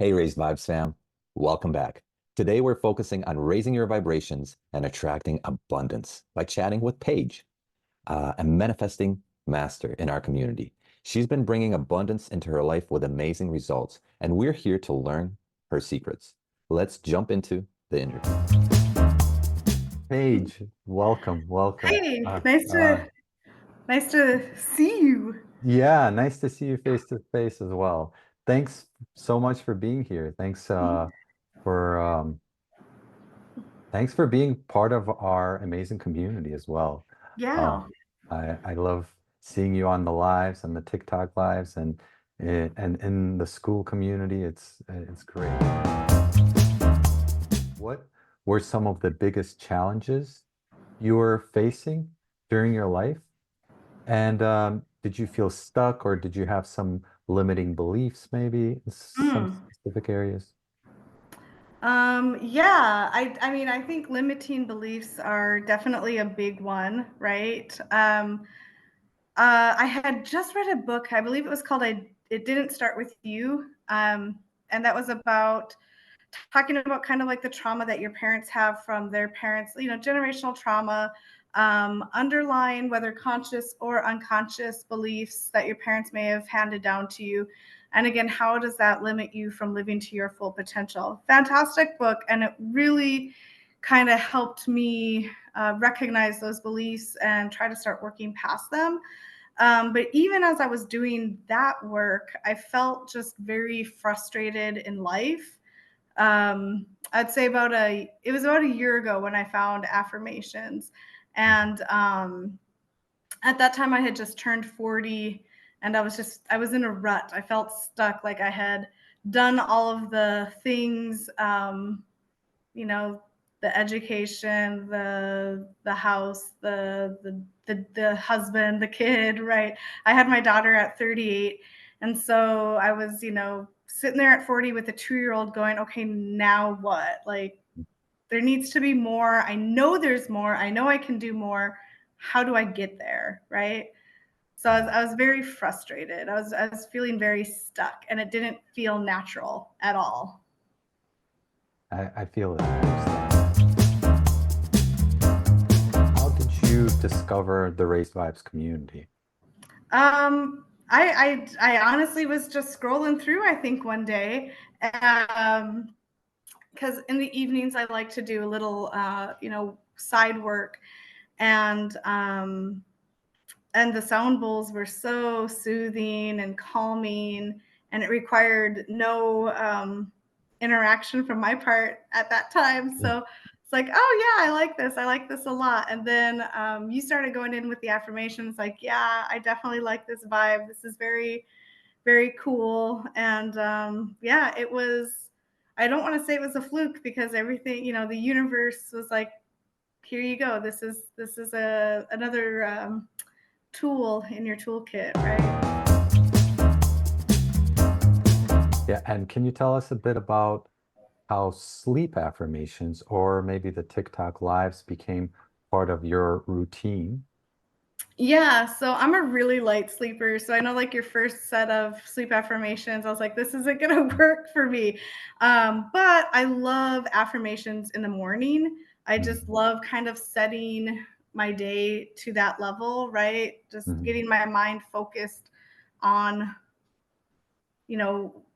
Hey, Raised Vibes fam. Welcome back. Today, we're focusing on raising your vibrations and attracting abundance by chatting with Paige, a manifesting master in our community. She's been bringing abundance into her life with amazing results, and we're here to learn her secrets. Let's jump into the interview. Paige, welcome, welcome. Hey, Uh, nice uh, to nice to see you. yeah, nice to see you face to face as well. Thanks so much for being here. For Thanks for being part of our amazing community as well. Uh, Yeah. I love seeing you on the lives and the TikTok lives and in the school community. It's great. What were some of the biggest challenges you were facing during your life? And did you feel stuck or did you have some limiting beliefs maybe in some Mm. specific areas? Yeah, I mean, I think limiting beliefs are definitely a big one, right? I had just read a book, I believe it was called It Didn't Start With You. And that was about talking about kind of like the trauma that your parents have from their parents, generational trauma, underlying whether conscious or unconscious beliefs that your parents may have handed down to you. And again, how does that limit you from living to your full potential? Fantastic book. And it really kind of helped me recognize those beliefs and try to start working past them. But even as I was doing that work, I felt just very frustrated in life. I'd say it was about a year ago when I found affirmations. And at that time I had just turned 40 and I was in a rut. I felt stuck, like I had done all of the things, you know, the education, the house, the husband, the kid, right? I had my daughter at 38. And so I was, sitting there at 40 with a 2-year-old going, okay, now what? Like, there needs to be more. I know there's more. I know I can do more. How do I get there? Right. So I was very frustrated. I was feeling very stuck and it didn't feel natural at all. I feel it. I understand. How did you discover the Raised Vibes community? I honestly was just scrolling through, I think, one day. Because in the evenings I like to do a little, side work, and the sound bowls were so soothing and calming, and it required no interaction from my part at that time. Mm. So it's like, oh yeah, I like this a lot. And then you started going in with the affirmations, like, yeah, I definitely like this vibe. This is very, very cool. And yeah, it was. I don't want to say it was a fluke because everything, the universe was like, here you go. This is a another tool in your toolkit, right? Yeah, and can you tell us a bit about how sleep affirmations or maybe the TikTok lives became part of your routine? Yeah, so I'm a really light sleeper. So I know, like, your first set of sleep affirmations, I was like, this isn't going to work for me. But I love affirmations in the morning. I just Mhm. love kind of setting my day to that level, right? Just Mhm. getting my mind focused on,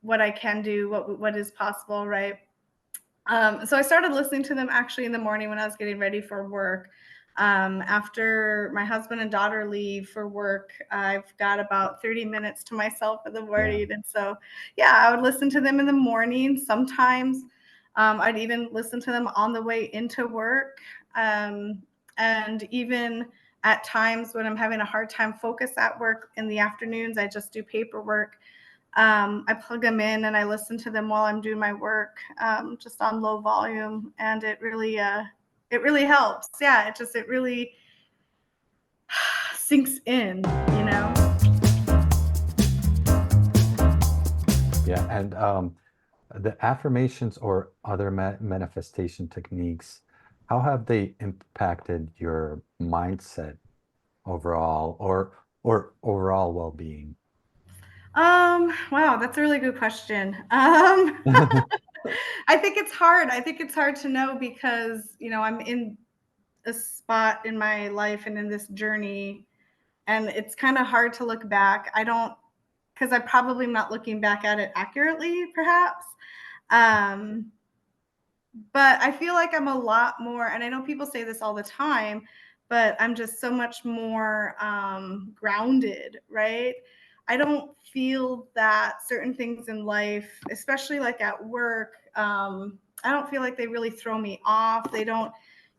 what I can do, what is possible, right? So I started listening to them actually in the morning when I was getting ready for work. After my husband and daughter leave for work, I've got about 30 minutes to myself in the Yeah. morning. And so, yeah, I would listen to them in the morning. Sometimes I'd even listen to them on the way into work. Um, and even at times when I'm having a hard time focus at work in the afternoons, I just do paperwork. I plug them in and I listen to them while I'm doing my work, just on low volume, and it really helps. Yeah, it really sinks in, you know. Yeah, and the affirmations or other manifestation techniques, how have they impacted your mindset overall or overall well-being? Wow, that's a really good question. I think it's hard. I think it's hard to know because, I'm in a spot in my life and in this journey, and it's kind of hard to look back. I don't, because I probably am not looking back at it accurately, perhaps. Um, but I feel like I'm a lot more, and I know people say this all the time, but I'm just so much more grounded, right? I don't feel that certain things in life, especially like at work, I don't feel like they really throw me off. They don't,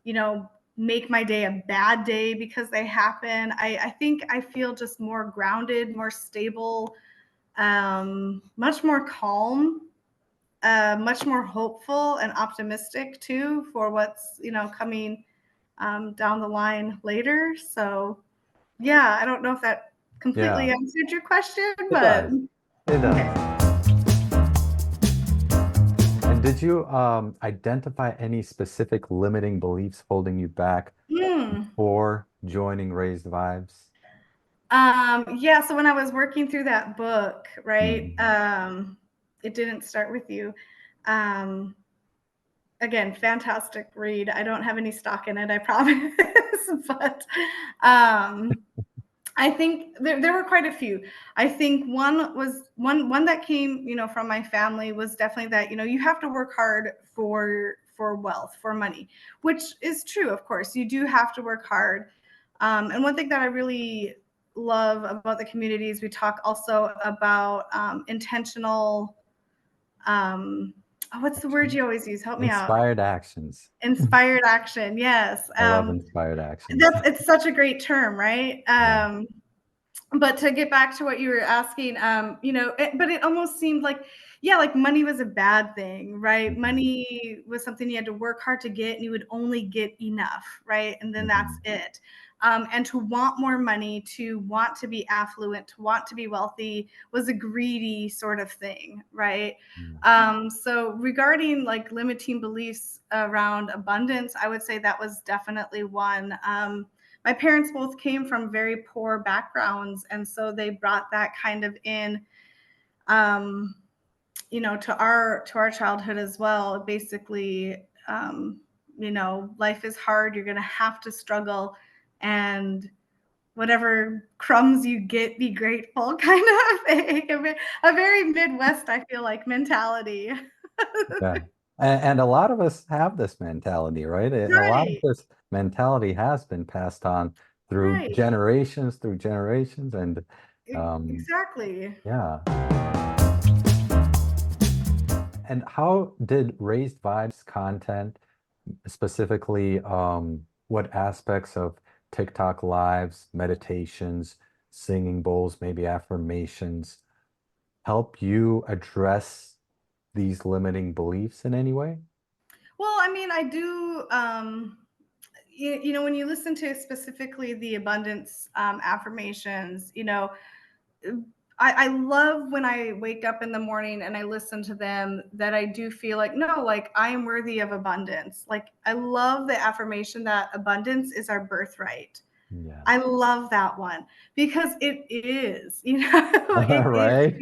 you know, make my day a bad day because they happen. I think I feel just more grounded, more stable, much more calm, much more hopeful and optimistic too for what's coming down the line later. So yeah, I don't know if that completely Yeah, answered your question, it but does. It okay. does. And did you identify any specific limiting beliefs holding you back Hmm. before joining Raised Vibes? Yeah, so when I was working through that book, right, Mhm. it didn't start with you. Um, Again, fantastic read. I don't have any stock in it, I promise. But um, I think there were quite a few. I think one that came, from my family was definitely that, you have to work hard for wealth, for money, which is true, of course. You do have to work hard. And one thing that I really love about the community is we talk also about intentional, what's the word you Actions? always use? Help me out. Inspired actions. Inspired action. Yes. I love inspired actions. That's it's such a great term, right? Yeah. But to get back to what you were asking, but it almost seemed like, yeah, like money was a bad thing, right? Mhm. Money was something you had to work hard to get, and you would only get enough, right? And then that's Mhm. it. And to want more money, to want to be affluent, to want to be wealthy was a greedy sort of thing, right? Yeah. So regarding like limiting beliefs around abundance, I would say that was definitely one. My parents both came from very poor backgrounds, and so they brought that kind of in, um, to our childhood as well. Basically, life is hard. You're gonna have to struggle, and whatever crumbs you get, be grateful, kind of thing. A very Midwest, I feel like, mentality. Yeah. And a lot of us have this mentality, right? A lot of Right, this mentality has been passed on right, through generations, and um, exactly. yeah. And how did Raised Vibes content, specifically, what aspects of TikTok lives, meditations, singing bowls, maybe affirmations, help you address these limiting beliefs in any way? Well, I mean, I do. When you listen to specifically the abundance affirmations, I love when I wake up in the morning and I listen to them, that I do feel like, no, like I am worthy of abundance. Like I love the affirmation that abundance is our birthright. I Yes. love that one because it is, it is. Right?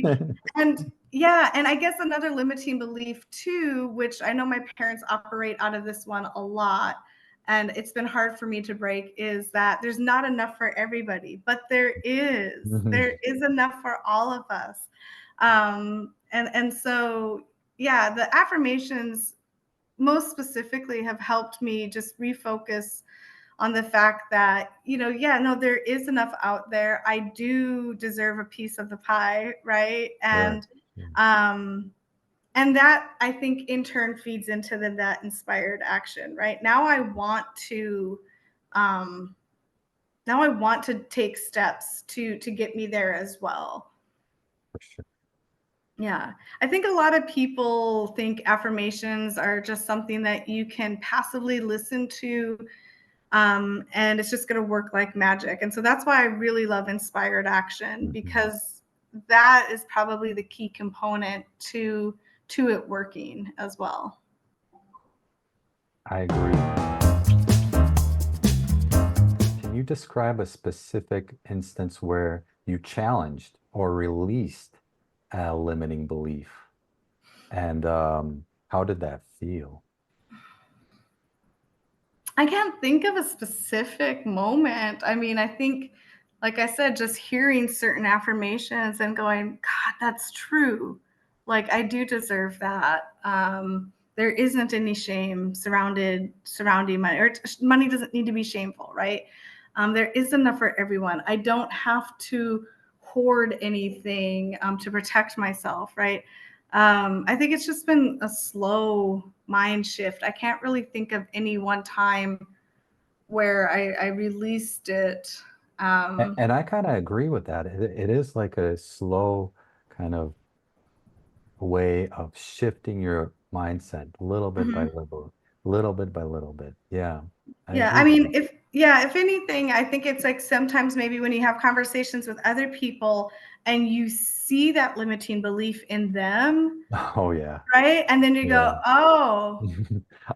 And yeah, and I guess another limiting belief too, which I know my parents operate out of this one a lot, and it's been hard for me to break, is that there's not enough for everybody, but there is. Mhm. There is enough for all of us. And so yeah, the affirmations most specifically have helped me just refocus on the fact that, yeah, no, there is enough out there. I do deserve a piece of the pie, right? Sure. And Yeah. um and that I think in turn feeds into that inspired action, right? Um now I want to take steps to get me there as well. For sure. Yeah. I think a lot of people think affirmations are just something that you can passively listen to, and it's just going to work like magic. And so that's why I really love inspired action, Mhm. because that is probably the key component to it working as well. I agree. Can you describe a specific instance where you challenged or released a limiting belief? And how did that feel? I can't think of a specific moment. I mean, I think, like I said, just hearing certain affirmations and going, God, that's true. Like I do deserve that. There isn't any shame surrounding money, or money doesn't need to be shameful, right? There is enough for everyone. I don't have to hoard anything to protect myself, right? I think it's just been a slow mind shift. I can't really think of any one time where I released it. Um, And I kind of agree with that. It is like a slow kind of way of shifting your mindset little bit by mhm. little bit by little bit. Yeah, I Yeah, agree I with mean, you. if anything, I think it's like sometimes maybe when you have conversations with other people and you see that limiting belief in them, Oh yeah, right? And then you yeah. go, oh,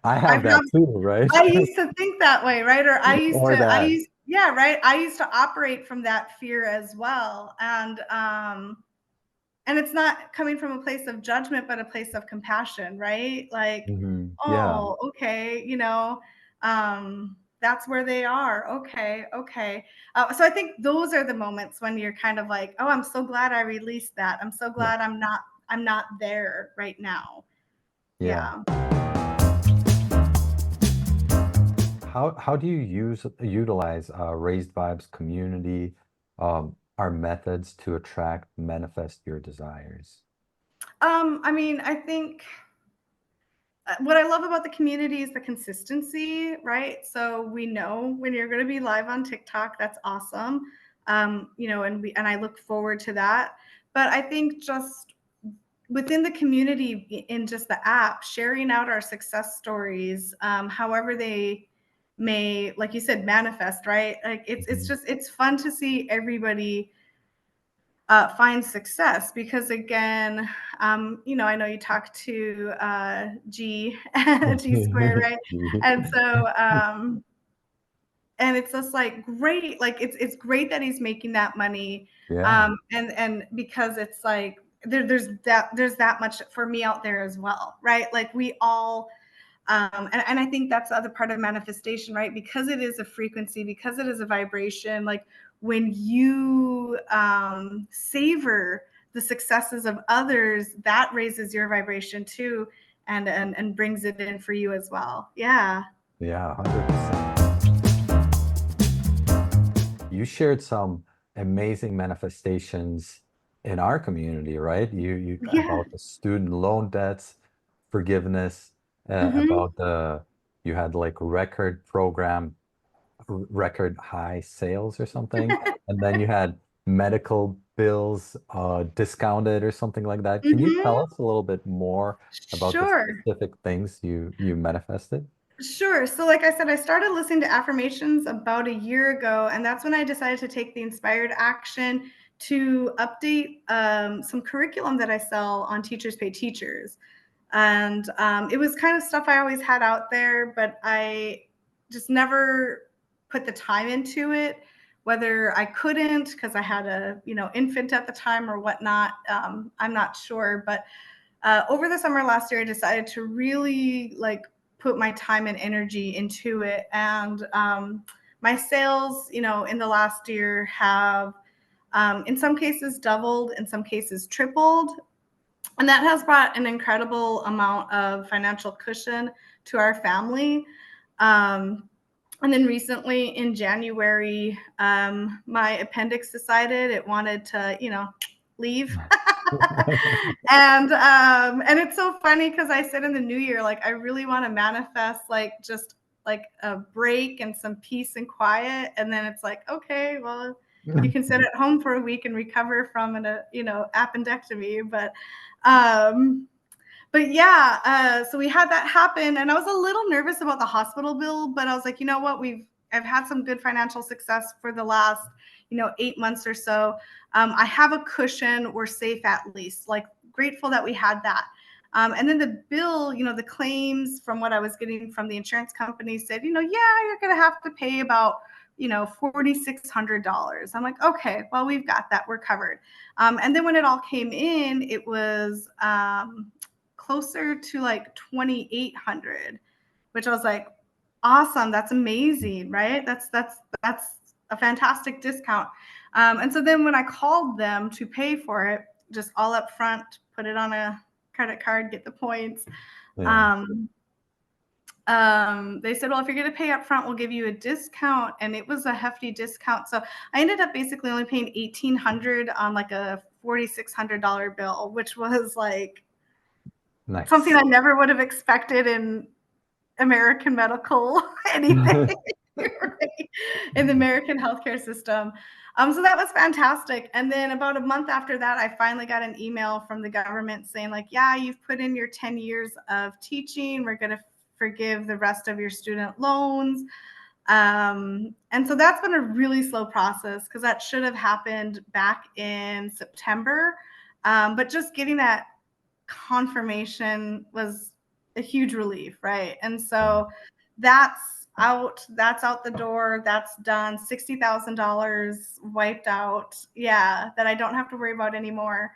I I have that have too, right? I used to think that way, right? Or Or that. yeah, right. I used to operate from that fear as well. And it's not coming from a place of judgment, but a place of compassion, right? Like, Yeah, oh, okay, that's where they are. Okay, okay. So I think those are the moments when you're kind of like, oh, I'm so glad I released that. I'm so yeah, glad I'm not there right now. yeah. Yeah. How do you utilize Raised Vibes community, our methods to attract, manifest your desires? I mean, I think what I love about the community is the consistency, right? So we know when you're going to be live on TikTok, that's awesome. And I look forward to that. But I think just within the community in just the app, sharing out our success stories, however they may, like you said, manifest, right? Like Mhm. it's fun to see everybody find success because again, I know you talk to G G square, right? And so and it's just like great, like it's great that he's making that money, Yeah, and because it's like there's that much for me out there as well, right? Like we all and I think that's the other part of manifestation, right? Because it is a frequency, because it is a vibration, like when you savor the successes of others, that raises your vibration too, and brings it in for you as well. Yeah. yeah, 100%. You shared some amazing manifestations in our community, right? You Yeah. about the student loan debts, forgiveness, Hmm. about the you had like record high sales or something, and then you had medical bills discounted or something like that. Can you tell Hmm. us a little bit more about the Sure. specific things you manifested? Sure. So, like I said, I started listening to affirmations about a year ago, and that's when I decided to take the inspired action to update some curriculum that I sell on Teachers Pay Teachers. And it was kind of stuff I always had out there, but I just never put the time into it. Whether I couldn't because I had a infant at the time or whatnot, I'm not sure. But over the summer last year, I decided to really like put my time and energy into it. And my sales, in the last year have, in some cases, doubled, in some cases, tripled. And that has brought an incredible amount of financial cushion to our family. Um, and then recently in January, my appendix decided it wanted to, leave. And it's so funny because I said in the new year, like I really want to manifest like just like a break and some peace and quiet. And then it's like, okay, well, you can sit at home for a week and recover from an appendectomy. Um but yeah, so we had that happen, and I was a little nervous about the hospital bill, but I was like, you know what, I've had some good financial success for the last 8 months or so. I have a cushion. We're safe at least. Like grateful that we had that. And then the bill, the claims from what I was getting from the insurance company said, yeah, you're going to have to pay about, $4,600. I'm like, okay, well, we've got that. We're covered. And then when it all came in, it was closer to like 2,800, which I was like, awesome. That's amazing, right? That's a fantastic discount. And so then when I called them to pay for it, just all up front, put it on a credit card, get the points. Yeah. They said, well, if you're going to pay up front, we'll give you a discount. And it was a hefty discount. So I ended up basically only paying $1,800 on like a $4,600 bill, which was like something Nice. I never would have expected in American medical anything. Right? In the American healthcare system. So that was fantastic. And then about a month after that, I finally got an email from the government saying, like, yeah, you've put in your 10 years of teaching. We're going to forgive the rest of your student loans. And so that's been a really slow process because that should have happened back in September. But just getting that confirmation was a huge relief, right? And Yeah. so that's out the door, that's done. $60,000 wiped out, yeah, that I don't have to worry about anymore.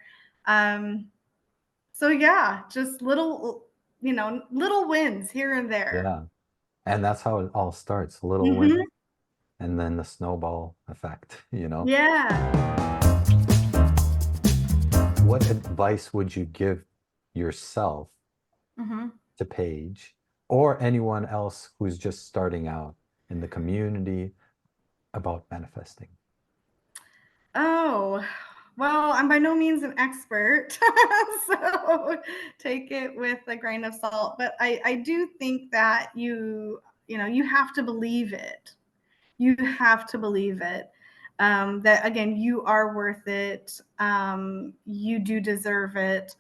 So yeah, just little wins here and there. Yeah. And that's how it all starts, little Mm-hmm. wins, and then the snowball effect, you know? Yeah. What advice would you give yourself Mm-hmm. to Paige or anyone else who's just starting out in the community about manifesting? Oh, well, I'm by no means an expert, so take it with a grain of salt. But I do think that you have to believe it. You have to believe it. That again, you are worth it. You do deserve it.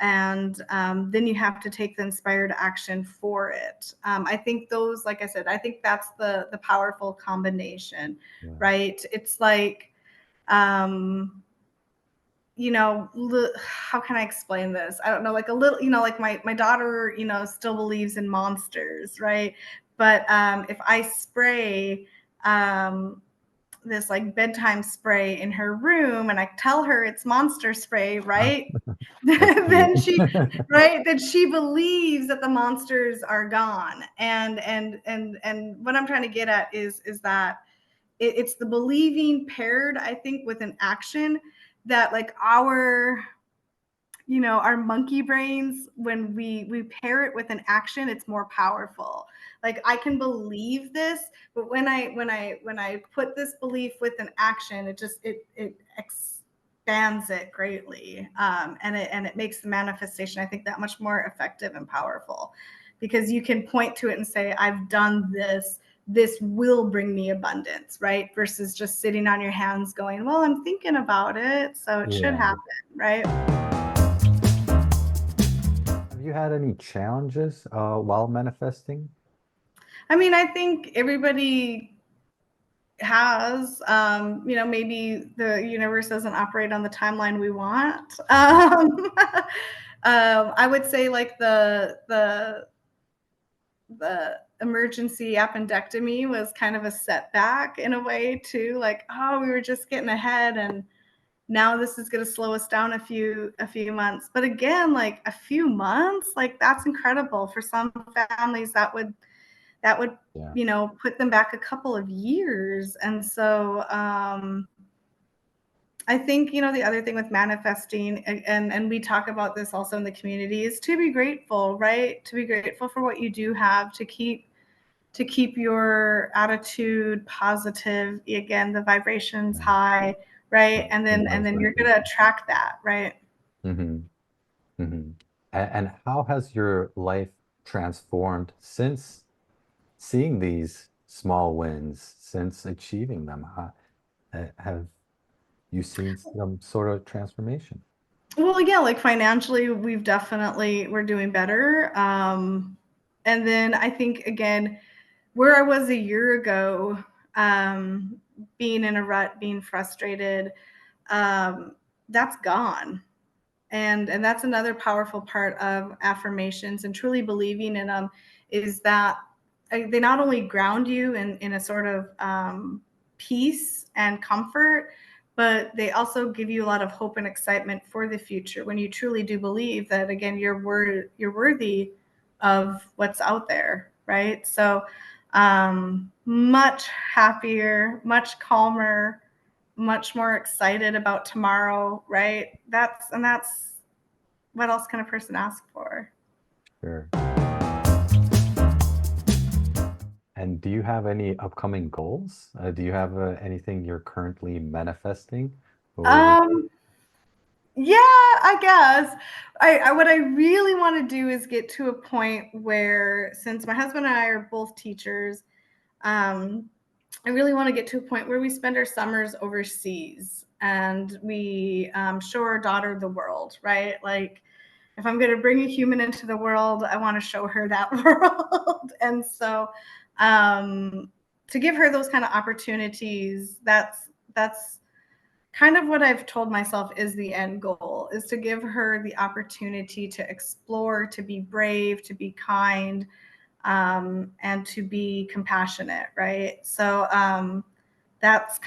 And then you have to take the inspired action for it. I think those, like I said, I think that's the powerful combination, Yeah. right? It's like um how can I explain this? I don't know, like a little, like my daughter, still believes in monsters, right? But if I spray this like bedtime spray in her room and I tell her it's monster spray, right? That's cute. then she right then she believes that the monsters are gone. And what I'm trying to get at is that it's the believing paired, I think, with an action that like our monkey brains, when we pair it with an action, it's more powerful. Like I can believe this, but when I put this belief with an action, it expands it greatly, and it makes the manifestation, I think, that much more effective and powerful, because you can point to it and say, I've done this will bring me abundance, right? Versus just sitting on your hands going, well, I'm thinking about it, so it should Yeah. happen, right? Have you had any challenges while manifesting? I mean, I think everybody has, maybe the universe doesn't operate on the timeline we want. I would say like the emergency appendectomy was kind of a setback in a way too. Like, oh, we were just getting ahead, and now this is going to slow us down a few months. But again, like a few months, like that's incredible. For some families, that would Yeah. put them back a couple of years. And so I think the other thing with manifesting, and we talk about this also in the community, is to be grateful, right? To be grateful for what you do have, to keep your attitude positive, again, the vibrations Yeah. high, right? Right. and The then and love then you're going to vibration. attract that, right? Hmm. Hmm. And how has your life transformed since seeing these small wins, since achieving them? Have you seen some sort of transformation? Well, yeah, like financially, we're doing better. And then I think, again, where I was a year ago, being in a rut, being frustrated, um, that's gone. And that's another powerful part of affirmations and truly believing in them, is that they not only ground you in a sort of peace and comfort, but they also give you a lot of hope and excitement for the future when you truly do believe that, again, you're worthy of what's out there, right? So much happier, much calmer, much more excited about tomorrow, right? That's what else can a person ask for? Sure. And do you have any upcoming goals? Do you have anything you're currently manifesting? Or Um, yeah, I guess. I what I really want to do is get to a point where, since my husband and I are both teachers, um, I really want to get to a point where we spend our summers overseas and we show our daughter the world, right? Like, if I'm going to bring a human into the world, I want to show her that world. And so, to give her those kind of opportunities, that's kind of what I've told myself is the end goal, is to give her the opportunity to explore, to be brave, to be kind, and to be compassionate, right? So that's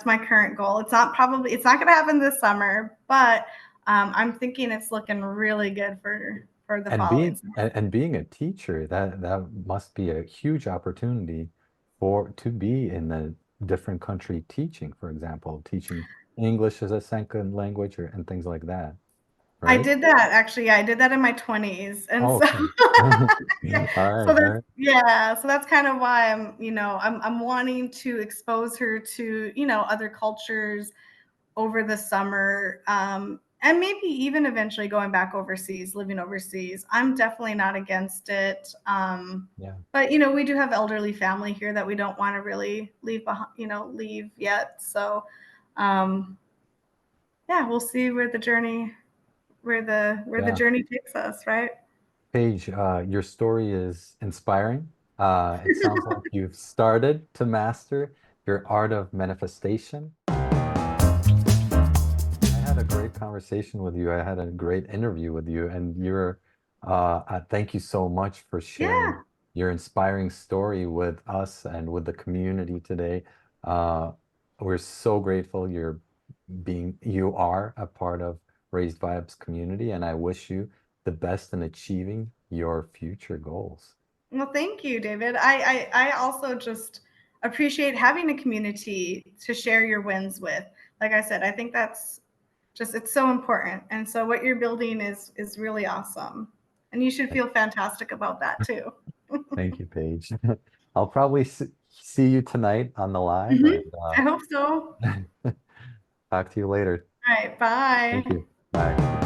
my current goal. It's not going to happen this summer, but I'm thinking it's looking really good for the following summer. and being a teacher, that must be a huge opportunity for to be in a different country teaching, for example, teaching English as a second language or and things like that, I right? did that actually. Yeah, I did that in my 20s. And Oh, so okay. yeah, All right, all right. so that's kind of why I'm wanting to expose her to, other cultures over the summer, and maybe even eventually going back overseas, living overseas. I'm definitely not against it. Yeah. But we do have elderly family here that we don't want to really leave behind, leave yet. So yeah, we'll see where the Yeah. journey takes us, right? Paige, your story is inspiring. It sounds like you've started to master your art of manifestation. I had a great conversation with you. I had a great interview with you, and thank you so much for sharing Yeah. your inspiring story with us and with the community today. Uh, we're so grateful you are a part of Raised Vibes community, and I wish you the best in achieving your future goals. Well, thank you, David. I also just appreciate having a community to share your wins with. Like I said, I think it's so important. And so what you're building is really awesome. And you should feel fantastic about that too. Thank you, Paige. I'll probably see you tonight on the live, Mhm. and I hope so. All talk to you later. right, bye. Thank you. Bye.